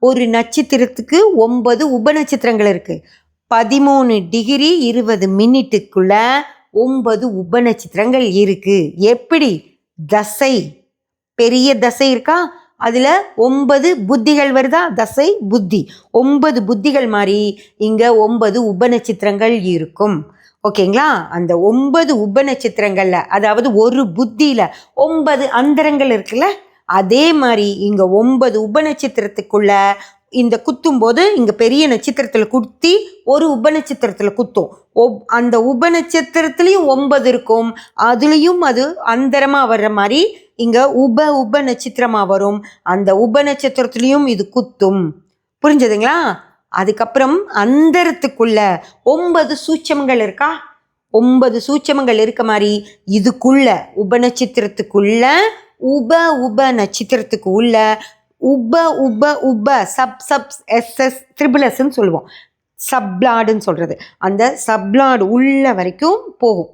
ஒரு நட்சத்திரத்துக்கு 9 உபநட்சத்திரங்கள் இருக்குது. 13 டிகிரி 20 மினிட்டுக்குள்ள 9 உபநட்சத்திரங்கள் இருக்குது. எப்படி? தசை, பெரிய தசை இருக்கா, அதில் 9 புத்திகள் வருதா, தசை புத்தி, 9 புத்திகள் மாதிரி இங்கே 9 உபநட்சத்திரங்கள் இருக்கும். ஓகேங்களா? அந்த 9 உபநட்சத்திரங்களில், அதாவது ஒரு புத்தியில் 9 அந்தரங்கள் இருக்குல்ல, அதே மாதிரி இங்கே 9 உபநட்சத்திரத்துக்குள்ள இந்த குத்தும் போது இங்கே பெரிய நட்சத்திரத்தில் குத்தி ஒரு உபநட்சத்திரத்தில் குத்தும். அந்த உபநட்சத்திரத்துலேயும் 9 இருக்கும், அதுலேயும் அது அந்தரமாக வர்ற மாதிரி இங்கே உப நட்சத்திரமாக வரும். அந்த உபநட்சத்திரத்துலேயும் இது குத்தும். புரிஞ்சதுங்களா? அதுக்கப்புறம் அந்தரத்துக்குள்ள 9 சூட்சமங்கள் இருக்கா, 9 சூட்சமங்கள் இருக்க மாதிரி இதுக்குள்ள உபநட்சத்திரத்துக்குள்ள உப நட்சத்திரத்துக்கு உள்ள உப சப் எஸ்எஸ் ட்ரிபிள் எஸ்ன்னு சொல்லுவோம், சப்ளாடுன்னு சொல்கிறது. அந்த சப்ளாடு உள்ள வரைக்கும் போகும்.